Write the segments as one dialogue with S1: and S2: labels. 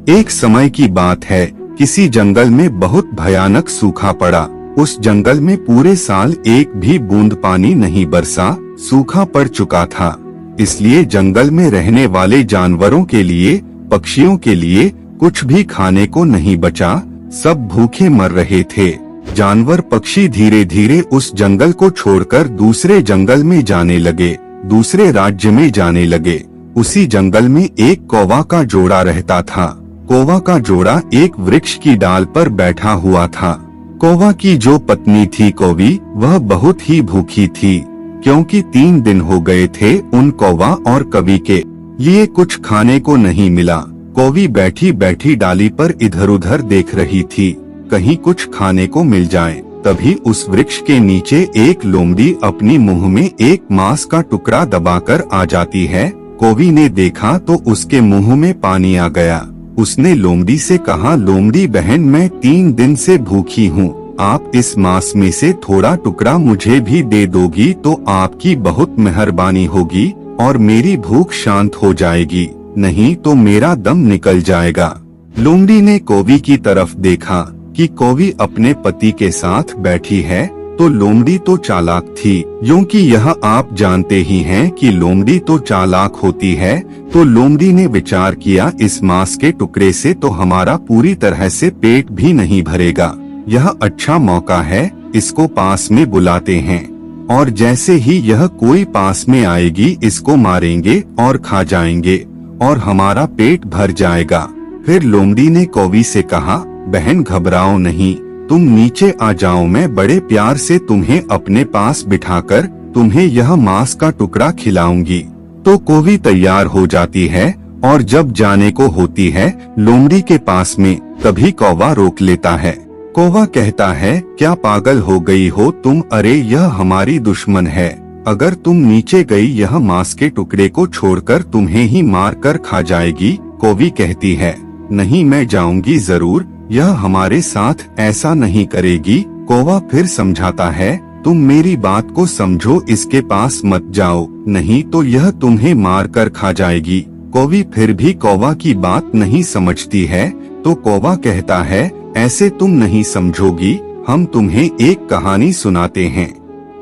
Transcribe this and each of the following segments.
S1: एक समय की बात है, किसी जंगल में बहुत भयानक सूखा पड़ा। उस जंगल में पूरे साल एक भी बूंद पानी नहीं बरसा, सूखा पड़ चुका था। इसलिए जंगल में रहने वाले जानवरों के लिए, पक्षियों के लिए कुछ भी खाने को नहीं बचा, सब भूखे मर रहे थे। जानवर पक्षी धीरे धीरे उस जंगल को छोड़कर दूसरे जंगल में जाने लगे, दूसरे राज्य में जाने लगे। उसी जंगल में एक कौवा का जोड़ा रहता था। कौवा का जोड़ा एक वृक्ष की डाल पर बैठा हुआ था। कौवा की जो पत्नी थी कौवी, वह बहुत ही भूखी थी, क्योंकि 3 दिन हो गए थे उन कौवा और कवि के लिए कुछ खाने को नहीं मिला। कौवी बैठी बैठी डाली पर इधर उधर देख रही थी, कहीं कुछ खाने को मिल जाए। तभी उस वृक्ष के नीचे एक लोमड़ी अपनी मुंह में एक मांस का टुकड़ा दबाकर आ जाती है। कौवी ने देखा तो उसके मुंह में पानी आ गया। उसने लोमड़ी से कहा, लोमड़ी बहन, मैं 3 दिन से भूखी हूँ, आप इस मांस में से थोड़ा टुकड़ा मुझे भी दे दोगी तो आपकी बहुत मेहरबानी होगी और मेरी भूख शांत हो जाएगी, नहीं तो मेरा दम निकल जाएगा। लोमड़ी ने कौवी की तरफ देखा कि कौवी अपने पति के साथ बैठी है, तो लोमड़ी तो चालाक थी, क्योंकि यह आप जानते ही हैं कि लोमड़ी तो चालाक होती है। तो लोमड़ी ने विचार किया, इस मांस के टुकड़े से तो हमारा पूरी तरह से पेट भी नहीं भरेगा, यह अच्छा मौका है, इसको पास में बुलाते हैं और जैसे ही यह कोई पास में आएगी इसको मारेंगे और खा जाएंगे और हमारा पेट भर जाएगा। फिर लोमड़ी ने कौवी से कहा, बहन घबराओ नहीं, तुम नीचे आ जाओ, मैं बड़े प्यार से तुम्हें अपने पास बिठाकर तुम्हें यह मांस का टुकड़ा खिलाऊंगी। तो कौवी तैयार हो जाती है और जब जाने को होती है लोमड़ी के पास में, तभी कौवा रोक लेता है। कौवा कहता है, क्या पागल हो गई हो तुम? अरे यह हमारी दुश्मन है, अगर तुम नीचे गई यह मांस के टुकड़े को छोड़कर तुम्हें ही मार कर खा जाएगी। कौवी कहती है, नहीं मैं जाऊंगी जरूर, यह हमारे साथ ऐसा नहीं करेगी। कौवा फिर समझाता है, तुम मेरी बात को समझो, इसके पास मत जाओ, नहीं तो यह तुम्हें मार कर खा जाएगी। कौवी फिर भी कौवा की बात नहीं समझती है, तो कौवा कहता है, ऐसे तुम नहीं समझोगी, हम तुम्हें एक कहानी सुनाते हैं,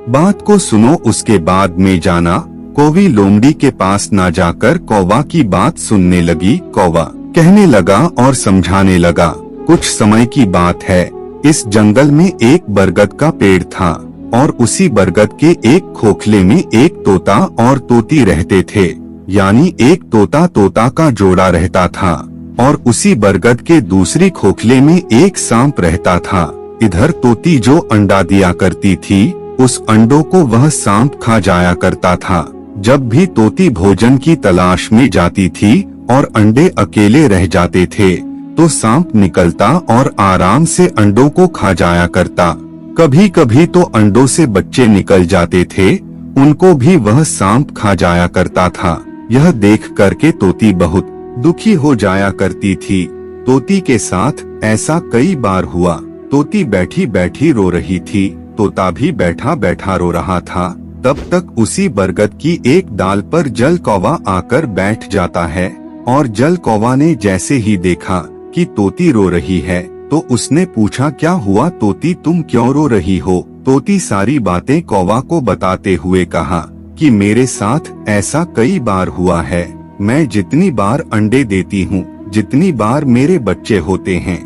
S1: बात को सुनो, उसके बाद में जाना। कौवी लोमड़ी के पास ना जाकर कौवा की बात सुनने लगी। कौवा कहने लगा और समझाने लगा, कुछ समय की बात है, इस जंगल में एक बरगद का पेड़ था और उसी बरगद के एक खोखले में एक तोता और तोती रहते थे, यानी एक तोता का जोड़ा रहता था। और उसी बरगद के दूसरी खोखले में एक सांप रहता था। इधर तोती जो अंडा दिया करती थी, उस अंडों को वह सांप खा जाया करता था। जब भी तोती भोजन की तलाश में जाती थी और अंडे अकेले रह जाते थे, तो सांप निकलता और आराम से अंडों को खा जाया करता। कभी कभी तो अंडों से बच्चे निकल जाते थे, उनको भी वह सांप खा जाया करता था। यह देख करके तोती बहुत दुखी हो जाया करती थी। तोती के साथ ऐसा कई बार हुआ। तोती बैठी बैठी रो रही थी, तोता भी बैठा बैठा रो रहा था। तब तक उसी बरगद की एक डाल पर जल कौवा आकर बैठ जाता है और जल कौवा ने जैसे ही देखा कि तोती रो रही है, तो उसने पूछा, क्या हुआ तोती, तुम क्यों रो रही हो? तोती सारी बातें कौवा को बताते हुए कहा कि मेरे साथ ऐसा कई बार हुआ है, मैं जितनी बार अंडे देती हूँ, जितनी बार मेरे बच्चे होते हैं,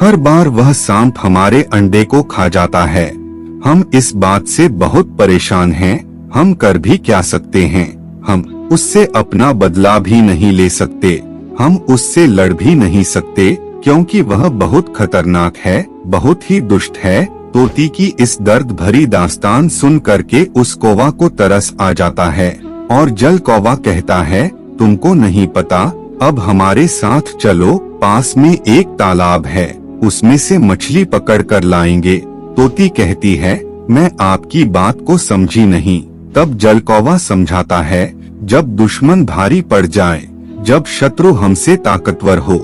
S1: हर बार वह सांप हमारे अंडे को खा जाता है। हम इस बात से बहुत परेशान हैं, हम कर भी क्या सकते हैं? हम उससे अपना बदला भी नहीं ले सकते, हम उससे लड़ भी नहीं सकते, क्योंकि वह बहुत खतरनाक है, बहुत ही दुष्ट है। तोती की इस दर्द भरी दास्तान सुन करके उस कौवा को तरस आ जाता है और जल कौवा कहता है, तुमको नहीं पता, अब हमारे साथ चलो, पास में एक तालाब है, उसमें से मछली पकड़ कर लाएंगे। तोती कहती है, मैं आपकी बात को समझी नहीं। तब जल कौवा समझाता है, जब दुश्मन भारी पड़ जाए, जब शत्रु हमसे ताकतवर हो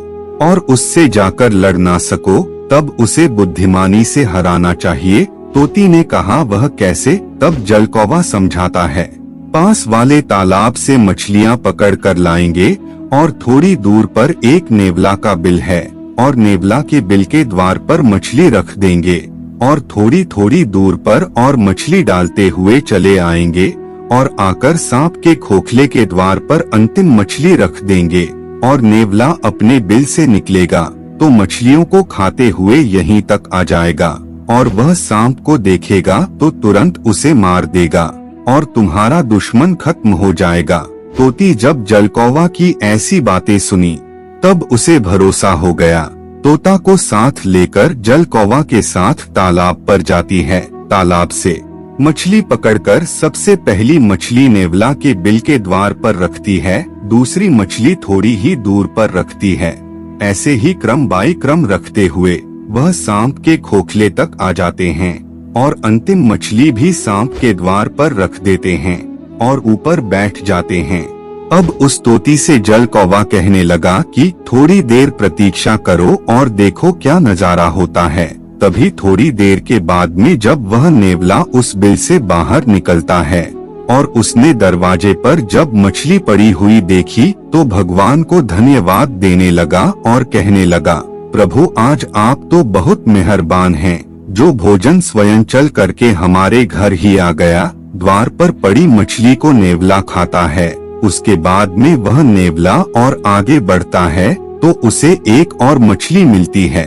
S1: और उससे जाकर लड़ ना सको, तब उसे बुद्धिमानी से हराना चाहिए। तोती ने कहा, वह कैसे? तब जल कौवा समझाता है, पास वाले तालाब से मछलियां पकड़ कर लाएंगे और थोड़ी दूर पर एक नेवला का बिल है और नेवला के बिल के द्वार पर मछली रख देंगे और थोड़ी थोड़ी दूर पर और मछली डालते हुए चले आएंगे और आकर सांप के खोखले के द्वार पर अंतिम मछली रख देंगे और नेवला अपने बिल से निकलेगा तो मछलियों को खाते हुए यहीं तक आ जाएगा और वह सांप को देखेगा तो तुरंत उसे मार देगा और तुम्हारा दुश्मन खत्म हो जाएगा। तोती जब जलकौवा की ऐसी बातें सुनी तब उसे भरोसा हो गया। तोता को साथ लेकर जलकौवा के साथ तालाब पर जाती है। तालाब से मछली पकड़कर सबसे पहली मछली नेवला के बिल के द्वार पर रखती है, दूसरी मछली थोड़ी ही दूर पर रखती है। ऐसे ही क्रम बाई क्रम रखते हुए वह सांप के खोखले तक आ जाते हैं और अंतिम मछली भी सांप के द्वार पर रख देते हैं और ऊपर बैठ जाते हैं। अब उस तोती से जलकौवा कहने लगा कि थोड़ी देर प्रतीक्षा करो और देखो क्या नजारा होता है। तभी थोड़ी देर के बाद में जब वह नेवला उस बिल से बाहर निकलता है और उसने दरवाजे पर जब मछली पड़ी हुई देखी तो भगवान को धन्यवाद देने लगा और कहने लगा, प्रभु आज आप तो बहुत मेहरबान हैं, जो भोजन स्वयं चल करके हमारे घर ही आ गया। द्वार पर पड़ी मछली को नेवला खाता है, उसके बाद में वह नेवला और आगे बढ़ता है तो उसे एक और मछली मिलती है,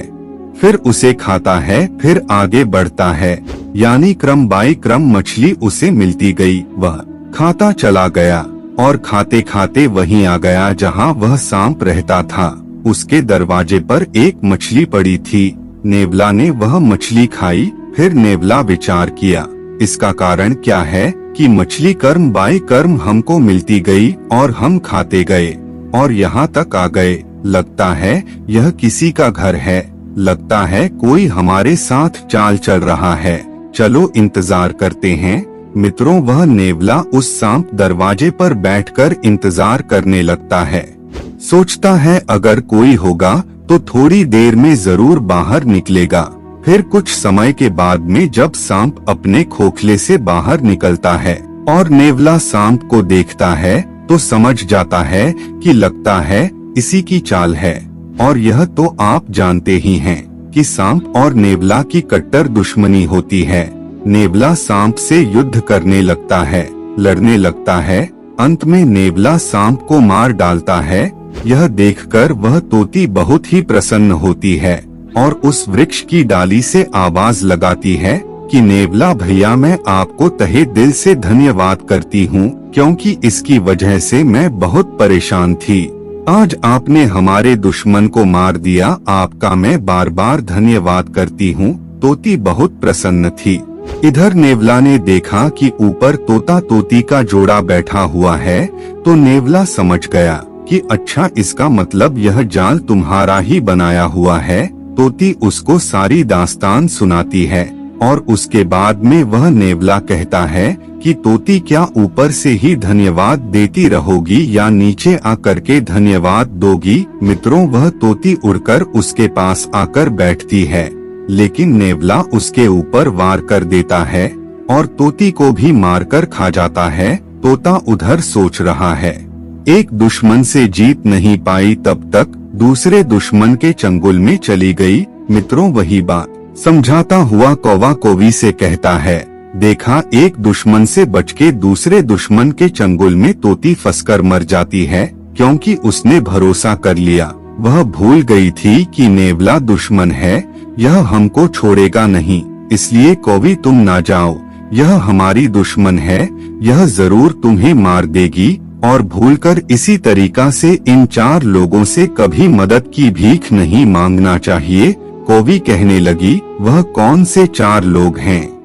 S1: फिर उसे खाता है, फिर आगे बढ़ता है, यानी क्रम बाई क्रम मछली उसे मिलती गई। वह खाता चला गया और खाते खाते वहीं आ गया जहां वह सांप रहता था। उसके दरवाजे पर एक मछली पड़ी थी। नेवला ने वह मछली खाई। फिर नेवला विचार किया, इसका कारण क्या है कि मछली कर्म बाई कर्म हमको मिलती गई और हम खाते गए और यहाँ तक आ गए। लगता है यह किसी का घर है, लगता है कोई हमारे साथ चाल चल रहा है, चलो इंतजार करते हैं। मित्रों, वह नेवला उस सांप दरवाजे पर बैठकर इंतजार करने लगता है। सोचता है अगर कोई होगा तो थोड़ी देर में जरूर बाहर निकलेगा। फिर कुछ समय के बाद में जब सांप अपने खोखले से बाहर निकलता है और नेवला सांप को देखता है तो समझ जाता है कि लगता है इसी की चाल है। और यह तो आप जानते ही हैं कि सांप और नेवला की कट्टर दुश्मनी होती है। नेवला सांप से युद्ध करने लगता है, लड़ने लगता है। अंत में नेवला सांप को मार डालता है। यह देखकर वह तोती बहुत ही प्रसन्न होती है और उस वृक्ष की डाली से आवाज लगाती है कि नेवला भैया, मैं आपको तहे दिल से धन्यवाद करती हूँ, क्योंकि इसकी वजह से मैं बहुत परेशान थी। आज आपने हमारे दुश्मन को मार दिया, आपका मैं बार बार धन्यवाद करती हूँ। तोती बहुत प्रसन्न थी। इधर नेवला ने देखा कि ऊपर तोता तोती का जोड़ा बैठा हुआ है तो नेवला समझ गया कि अच्छा, इसका मतलब यह जाल तुम्हारा ही बनाया हुआ है। तोती उसको सारी दास्तान सुनाती है और उसके बाद में वह नेवला कहता है कि तोती, क्या ऊपर से ही धन्यवाद देती रहोगी या नीचे आकर के धन्यवाद दोगी? मित्रों, वह तोती उड़कर उसके पास आकर बैठती है, लेकिन नेवला उसके ऊपर वार कर देता है और तोती को भी मारकर खा जाता है। तोता उधर सोच रहा है, एक दुश्मन से जीत नहीं पाई तब तक दूसरे दुश्मन के चंगुल में चली गई। मित्रों, वही बात समझाता हुआ कौवा कौवी से कहता है, देखा, एक दुश्मन से बचके दूसरे दुश्मन के चंगुल में तोती फंसकर मर जाती है, क्योंकि उसने भरोसा कर लिया। वह भूल गई थी कि नेवला दुश्मन है, यह हमको छोड़ेगा नहीं, इसलिए कौवी तुम ना जाओ, यह हमारी दुश्मन है, यह जरूर तुम्हें मार देगी। और भूलकर इसी तरीका से इन 4 लोगों से कभी मदद की भीख नहीं मांगना चाहिए। कौवी कहने लगी, वह कौन से 4 लोग हैं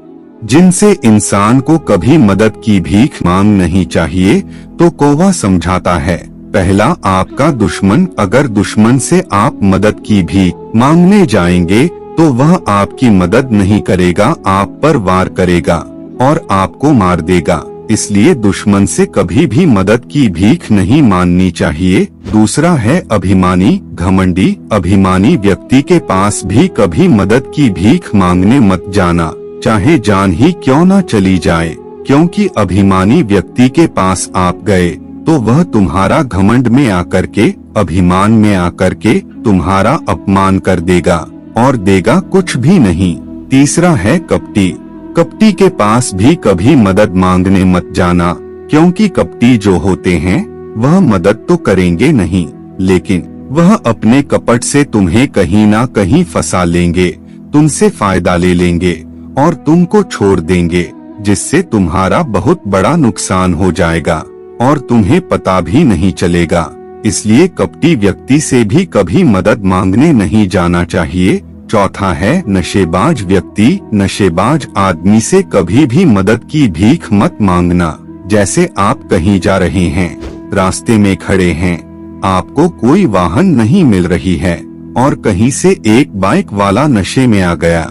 S1: जिनसे इंसान को कभी मदद की भीख मांग नहीं चाहिए? तो कौवा समझाता है, पहला, आपका दुश्मन। अगर दुश्मन से आप मदद की भीख मांगने जाएंगे तो वह आपकी मदद नहीं करेगा, आप पर वार करेगा और आपको मार देगा। इसलिए दुश्मन से कभी भी मदद की भीख नहीं मांगनी चाहिए। दूसरा है अभिमानी, घमंडी। अभिमानी व्यक्ति के पास भी कभी मदद की भीख मांगने मत जाना, चाहे जान ही क्यों न चली जाए, क्योंकि अभिमानी व्यक्ति के पास आप गए तो वह तुम्हारा घमंड में आकर के, अभिमान में आकर के तुम्हारा अपमान कर देगा और देगा कुछ भी नहीं। तीसरा है कपटी। कपटी के पास भी कभी मदद मांगने मत जाना, क्योंकि कपटी जो होते हैं वह मदद तो करेंगे नहीं, लेकिन वह अपने कपट से तुम्हें कहीं ना कहीं फंसा लेंगे, तुमसे फायदा ले लेंगे और तुमको छोड़ देंगे, जिससे तुम्हारा बहुत बड़ा नुकसान हो जाएगा और तुम्हें पता भी नहीं चलेगा। इसलिए कपटी व्यक्ति से भी कभी मदद मांगने नहीं जाना चाहिए। चौथा है नशेबाज व्यक्ति। नशेबाज आदमी से कभी भी मदद की भीख मत मांगना। जैसे आप कहीं जा रहे हैं, रास्ते में खड़े हैं, आपको कोई वाहन नहीं मिल रही है और कहीं से एक बाइक वाला नशे में आ गया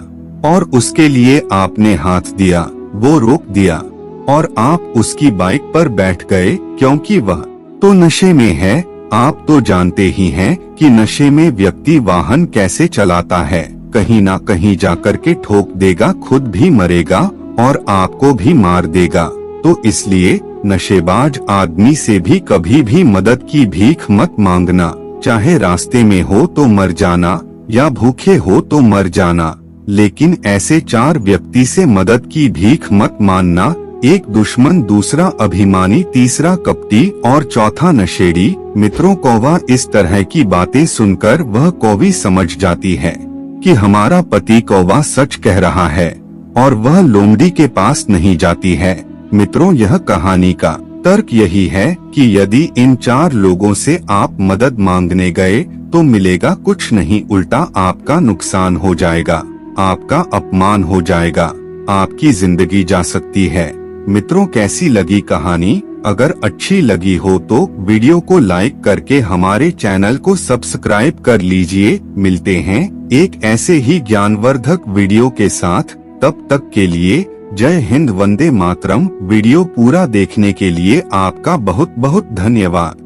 S1: और उसके लिए आपने हाथ दिया, वो रोक दिया और आप उसकी बाइक पर बैठ गए, क्योंकि वह तो नशे में है। आप तो जानते ही हैं कि नशे में व्यक्ति वाहन कैसे चलाता है, कहीं ना कहीं जाकर के ठोक देगा, खुद भी मरेगा और आपको भी मार देगा। तो इसलिए नशेबाज आदमी से भी कभी भी मदद की भीख मत मांगना। चाहे रास्ते में हो तो मर जाना या भूखे हो तो मर जाना, लेकिन ऐसे 4 व्यक्ति से मदद की भीख मत मांगना। एक दुश्मन, दूसरा अभिमानी, तीसरा कपटी और चौथा नशेड़ी। मित्रों, कौवा इस तरह की बातें सुनकर वह कौवी समझ जाती है कि हमारा पति कौवा सच कह रहा है और वह लोमड़ी के पास नहीं जाती है। मित्रों, यह कहानी का तर्क यही है कि यदि इन 4 लोगों से आप मदद मांगने गए तो मिलेगा कुछ नहीं, उल्टा आपका नुकसान हो जाएगा, आपका अपमान हो जाएगा, आपकी जिंदगी जा सकती है। मित्रों, कैसी लगी कहानी? अगर अच्छी लगी हो तो वीडियो को लाइक करके हमारे चैनल को सब्सक्राइब कर लीजिए। मिलते हैं एक ऐसे ही ज्ञानवर्धक वीडियो के साथ। तब तक के लिए जय हिंद, वंदे मातरम। वीडियो पूरा देखने के लिए आपका बहुत बहुत धन्यवाद।